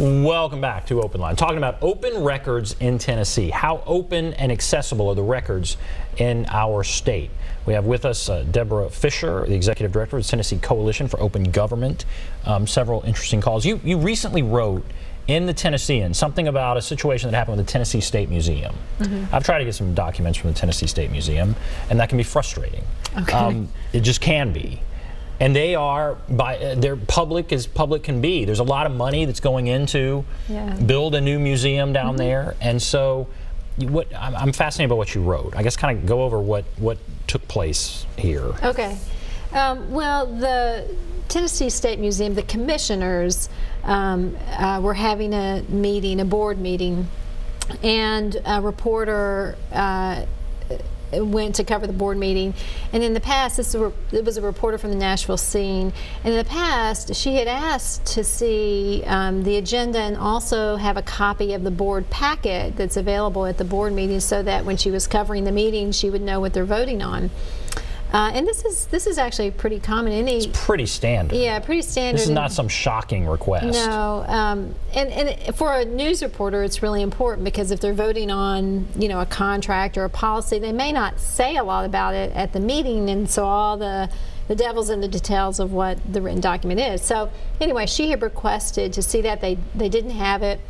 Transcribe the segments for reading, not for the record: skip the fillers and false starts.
Welcome back to OpenLine. Talking about open records in Tennessee. How open and accessible are the records in our state? We have with us Deborah Fisher, the Executive Director of the Tennessee Coalition for Open Government. Several interesting calls. You recently wrote in the Tennessean something about a situation that happened with the Tennessee State Museum. I've tried to get some documents from the Tennessee State Museum, and that can be frustrating. Okay. It just can be. And they are, they're public as public can be. There's a lot of money that's going into build a new museum down there. And so I'm fascinated by what you wrote. I guess kind of go over what took place here. Okay. Well, the Tennessee State Museum, the commissioners were having a meeting, a board meeting, and a reporter went to cover the board meeting. And in the past, it was a reporter from the Nashville scene, and in the past she had asked to see the agenda and also have a copy of the board packet that's available at the board meeting, so that when she was covering the meeting she would know what they're voting on. And this is actually pretty common. It's pretty standard. Yeah, pretty standard. This is not some shocking request. No, and for a news reporter, it's really important, because if they're voting on, a contract or a policy, they may not say a lot about it at the meeting, and so all the devil's in the details of what the written document is. So anyway, she had requested to see that. They didn't have it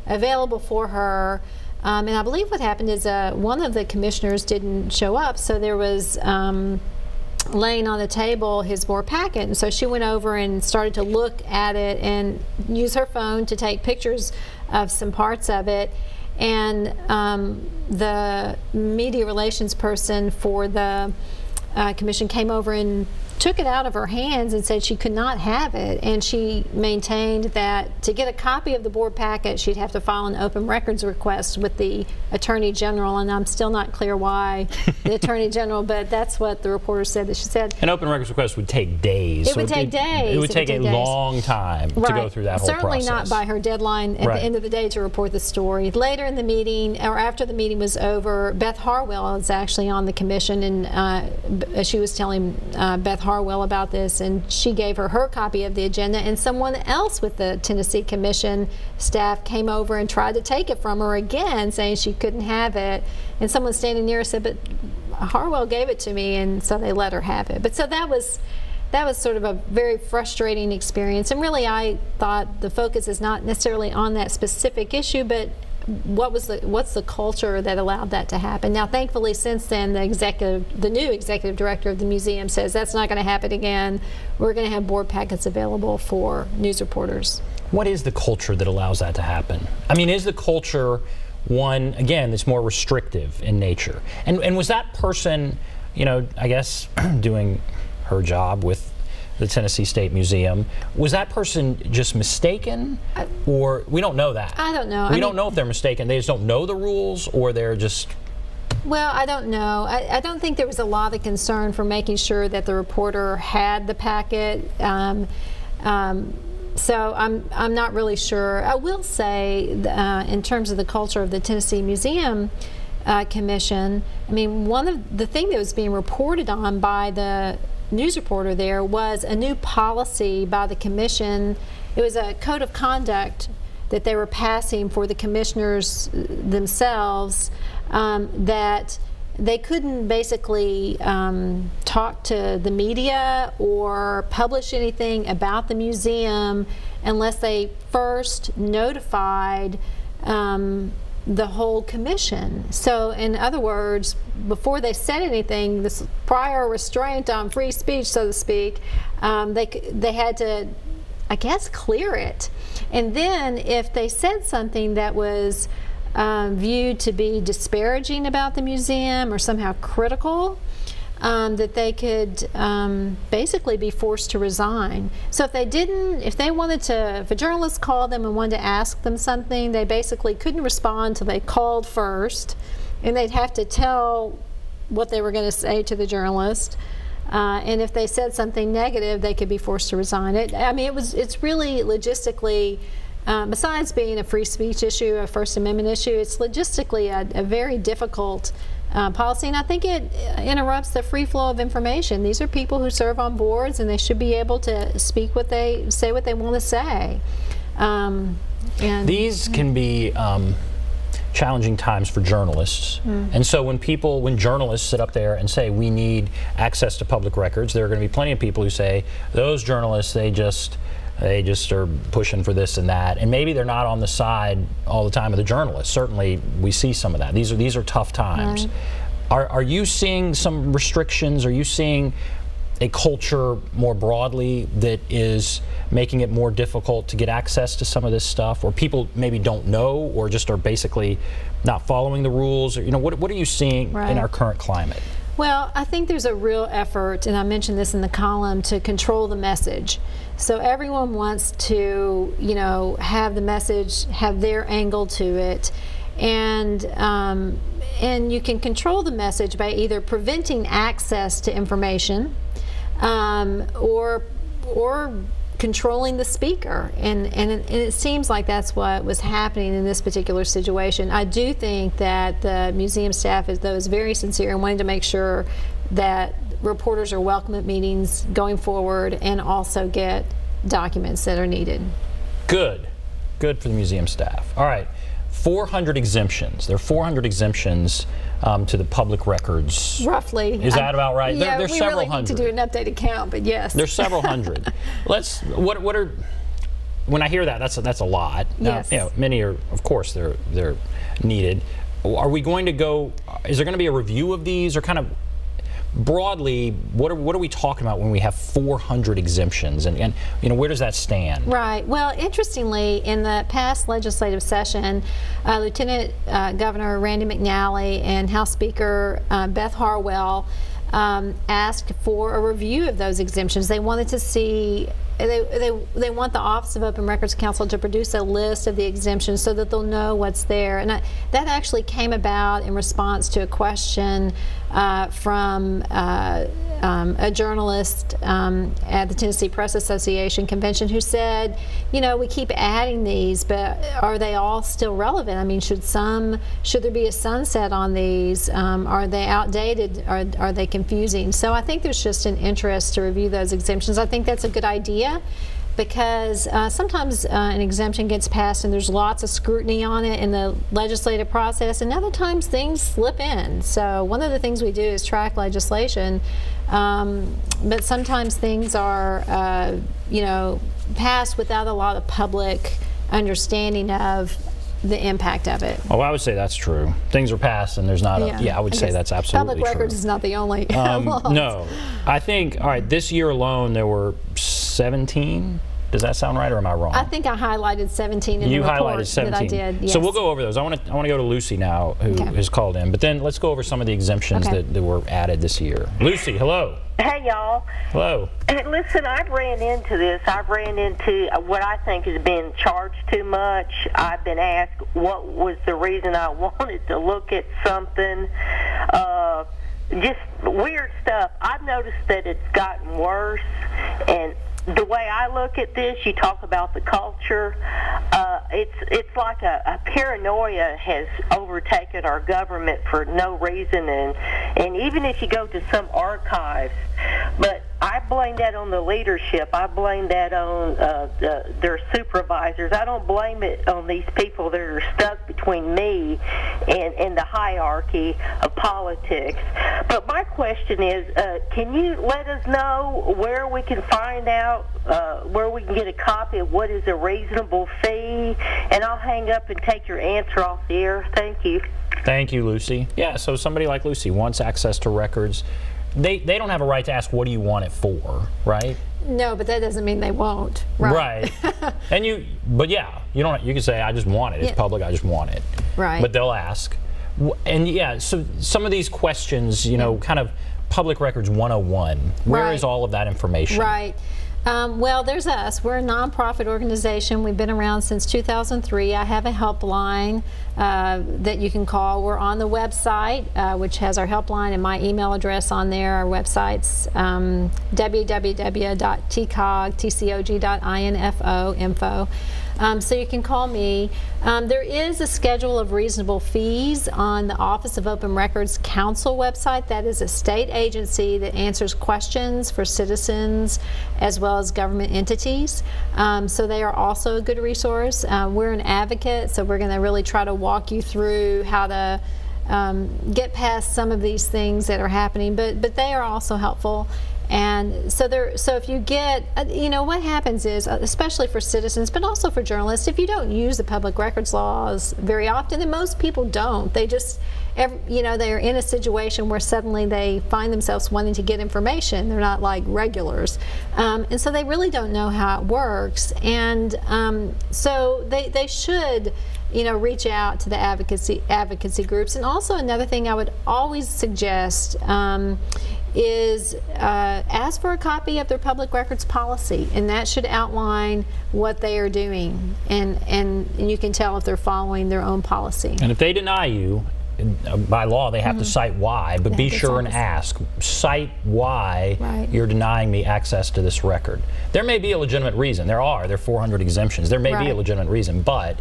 available for her. And I believe what happened is one of the commissioners didn't show up, so there was laying on the table his board packet, and so she went over and started to look at it and use her phone to take pictures of some parts of it. And the media relations person for the commission came over and took it out of her hands and said she could not have it, and she maintained that to get a copy of the board packet she'd have to file an open records request with the Attorney General, and I'm still not clear why the Attorney General, but that's what the reporter said that she said. An open records request would take days. It would take days. It would take a long time to go through that whole process. Certainly not by her deadline at the end of the day to report the story. Later in the meeting, or after the meeting was over, Beth Harwell is actually on the commission, and she was telling Beth Harwell about this, and she gave her copy of the agenda, and someone else with the Tennessee Commission staff came over and tried to take it from her again, saying she couldn't have it, and someone standing near her said, but Harwell gave it to me, and so they let her have it. But so that was sort of a very frustrating experience, and really I thought the focus is not necessarily on that specific issue, but what's the culture that allowed that to happen. Now, thankfully, since then, the new executive director of the museum says that's not going to happen again. We're going to have board packets available for news reporters. What is the culture that allows that to happen? I mean, is the culture one, again, that's more restrictive in nature? And was that person, I guess, doing her job with the Tennessee State Museum, was that person just mistaken? Or we don't know that. I don't know. We don't know if they're mistaken. They just don't know the rules, or they're just... Well, I don't know. I don't think there was a lot of concern for making sure that the reporter had the packet. So I'm not really sure. I will say, in terms of the culture of the Tennessee Museum Commission, I mean, one of the things that was being reported on by the news reporter there was a new policy by the commission. It was a code of conduct that they were passing for the commissioners themselves, that they couldn't basically talk to the media or publish anything about the museum unless they first notified the whole commission. So in other words, before they said anything, this prior restraint on free speech, so to speak, they had to, I guess, clear it. And then if they said something that was viewed to be disparaging about the museum or somehow critical, that they could basically be forced to resign. So if they wanted to, if a journalist called them and wanted to ask them something, they basically couldn't respond until they called first, and they'd have to tell what they were going to say to the journalist. And if they said something negative, they could be forced to resign. I mean, it's really logistically, besides being a free speech issue, a First Amendment issue, it's logistically a very difficult policy, and I think it interrupts the free flow of information. These are people who serve on boards, and they should be able to say what they want to say. And these can be challenging times for journalists. And so when journalists sit up there and say we need access to public records, there are going to be plenty of people who say those journalists, they just are pushing for this and that, and maybe they're not on the side all the time of the journalists. Certainly we see some of that. These are tough times. Are you seeing some restrictions? Are you seeing a culture more broadly that is making it more difficult to get access to some of this stuff, or people maybe don't know, or just are basically not following the rules? Or, you know, what are you seeing in our current climate? Well, I think there's a real effort, and I mentioned this in the column, to control the message. So everyone wants to, you know, have the message, have their angle to it, and you can control the message by either preventing access to information, or controlling the speaker, and it seems like that's what was happening in this particular situation. I do think that the museum staff is very sincere and wanting to make sure that reporters are welcome at meetings going forward, and also get documents that are needed. Good for the museum staff. All right, 400 exemptions. There are 400 exemptions to the public records. Roughly. Is that about right? Yeah, there's several really hundred. Need to do an updated count, but yes. There's several hundred. What are, when I hear that, that's a lot. Yes. Now, you know, many are, of course, they're needed. Are we going to go, is there going to be a review of these, or kind of broadly, what are we talking about when we have 400 exemptions, and you know, where does that stand? Right. Well, interestingly, in the past legislative session, Lieutenant Governor Randy McNally and House Speaker Beth Harwell asked for a review of those exemptions. They wanted to see, they want the Office of Open Records Counsel to produce a list of the exemptions so that they'll know what's there. And that actually came about in response to a question from a journalist at the Tennessee Press Association convention, who said, you know, we keep adding these, but are they all still relevant? I mean, should there be a sunset on these? Are they outdated? Are they confusing? So I think there's just an interest to review those exemptions. I think that's a good idea, because sometimes an exemption gets passed and there's lots of scrutiny on it in the legislative process, and other times things slip in. So one of the things we do is track legislation, but sometimes things are you know, passed without a lot of public understanding of the impact of it. Oh, I would say that's true. Things are passed and there's not I would say that's absolutely true. Public records is not the only no. I think, all right, this year alone there were 17. Does that sound right, or am I wrong? I think I highlighted 17 in the report that I did. Yes. So we'll go over those. I want to go to Lucy now, who has called in, but then let's go over some of the exemptions that were added this year. Lucy, hello. Hey, y'all. Hello. And listen, I've ran into this. I've ran into what I think has been charged too much. I've been asked what was the reason I wanted to look at something. Just weird stuff. I've noticed that it's gotten worse, and the way I look at this, you talk about the culture, it's like a paranoia has overtaken our government for no reason, and even if you go to some archives, but I blame that on the leadership. I blame that on their supervisors. I don't blame it on these people that are stuck between me and the hierarchy of politics. But my question is, can you let us know where we can find out, where we can get a copy of what is a reasonable fee? And I'll hang up and take your answer off the air. Thank you. Thank you, Lucy. Yeah, so somebody like Lucy wants access to records. They don't have a right to ask, what do you want it for, right? No, but that doesn't mean they won't, right? And but yeah, you can say, I just want it. It's public, I just want it. Right. But they'll ask. And yeah, so some of these questions, you know, kind of Public Records 101, where is all of that information? Right. Well, there's us. We're a nonprofit organization. We've been around since 2003. I have a helpline that you can call. We're on the website, which has our helpline and my email address on there. Our website's www.tcog.info. So you can call me. There is a schedule of reasonable fees on the Office of Open Records Council website. That is a state agency that answers questions for citizens as well as government entities. So they are also a good resource. We're an advocate, so we're going to really try to walk you through how to get past some of these things that are happening, but they are also helpful. And so if you get, you know, what happens is, especially for citizens, but also for journalists, if you don't use the public records laws very often, and most people don't, they just, you know, they're in a situation where suddenly they find themselves wanting to get information. They're not like regulars. And so they really don't know how it works. And so they should, you know, reach out to the advocacy groups. And also another thing I would always suggest is ask for a copy of their public records policy, and that should outline what they are doing, and you can tell if they're following their own policy. And if they deny you, by law they have to cite why, but be sure and ask. Cite why you're denying me access to this record. There may be a legitimate reason. There are 400 exemptions. There may be a legitimate reason, but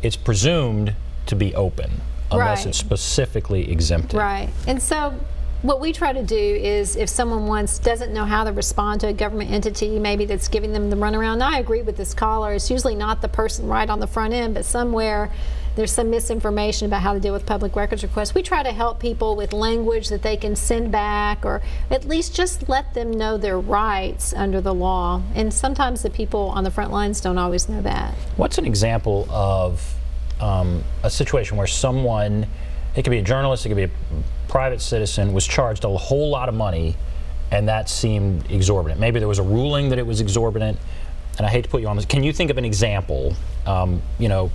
it's presumed to be open unless it's specifically exempted. Right. And so what we try to do is, if someone doesn't know how to respond to a government entity, maybe that's giving them the runaround, and I agree with this caller, it's usually not the person right on the front end, but somewhere there's some misinformation about how to deal with public records requests. We try to help people with language that they can send back, or at least just let them know their rights under the law. And sometimes the people on the front lines don't always know that. What's an example of a situation where someone, it could be a journalist, it could be a private citizen, was charged a whole lot of money and that seemed exorbitant? Maybe there was a ruling that it was exorbitant, and I hate to put you on this. Can you think of an example, you know,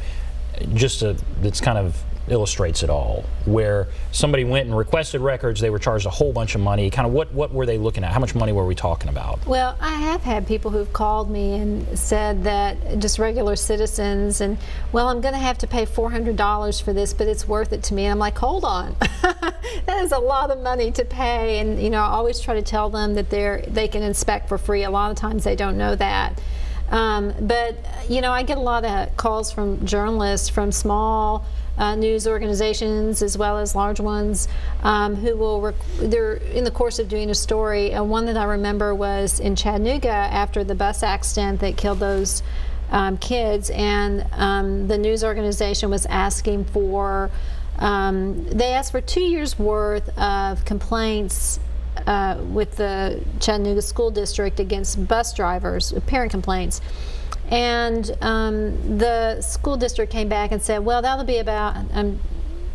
just that's kind of illustrates it all, where somebody went and requested records, they were charged a whole bunch of money? Kind of what were they looking at? How much money were we talking about? Well, I have had people who've called me and said that, just regular citizens, and, well, I'm going to have to pay $400 for this, but it's worth it to me. And I'm like, hold on. That is a lot of money to pay. And, you know, I always try to tell them that they can inspect for free. A lot of times they don't know that. But, you know, I get a lot of calls from journalists from small news organizations as well as large ones who will, they're in the course of doing a story. One that I remember was in Chattanooga after the bus accident that killed those kids, and the news organization was asking for, they asked for 2 years worth of complaints with the Chattanooga School District against bus drivers, parent complaints. And the school district came back and said, well, that'll be about, I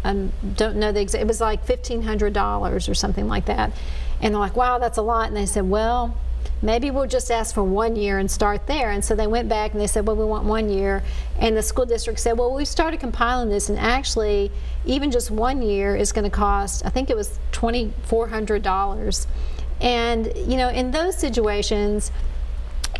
don't know the exact, it was like $1,500 or something like that. And they're like, wow, that's a lot. And they said, well, maybe we'll just ask for 1 year and start there. And so they went back and they said, well, we want 1 year. And the school district said, well, we started compiling this, and actually even just 1 year is going to cost, I think it was $2,400. And, you know, in those situations,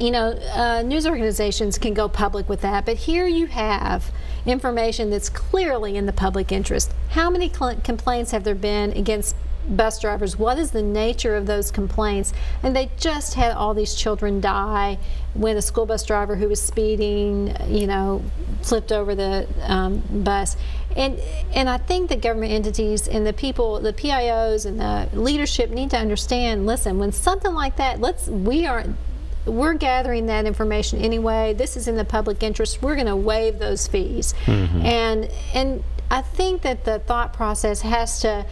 you know, news organizations can go public with that, but here you have information that's clearly in the public interest. How many complaints have there been against bus drivers? What is the nature of those complaints? And they just had all these children die when a school bus driver who was speeding, you know, flipped over the bus. And I think the government entities and the people, the PIOs and the leadership need to understand, listen, when something like that, we're gathering that information anyway. This is in the public interest. We're going to waive those fees. And I think that the thought process has to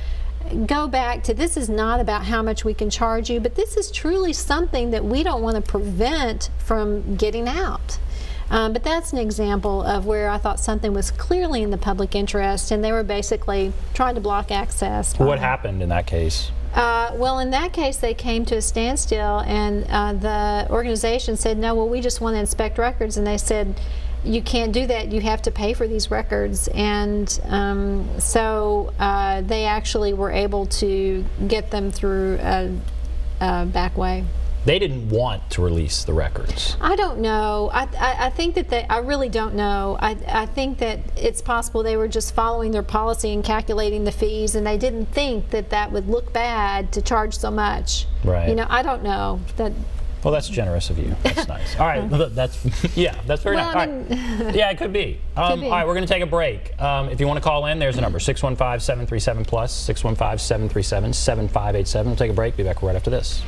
go back to, this is not about how much we can charge you, but this is truly something that we don't want to prevent from getting out. But that's an example of where I thought something was clearly in the public interest, and they were basically trying to block access. What happened in that case? Well, in that case, they came to a standstill, and the organization said, no, well, we just want to inspect records. And they said, you can't do that. You have to pay for these records. And so they actually were able to get them through a back way. They didn't want to release the records. I don't know. I think that I really don't know. I think that it's possible they were just following their policy and calculating the fees, and they didn't think that that would look bad to charge so much. Right. You know, I don't know. Well, that's generous of you. That's nice. All right, that's that's very nice. All right. Yeah, it could be. All right, we're going to take a break. If you want to call in, there's a number, 615-737+, 615-737-7587. We'll take a break. Be back right after this.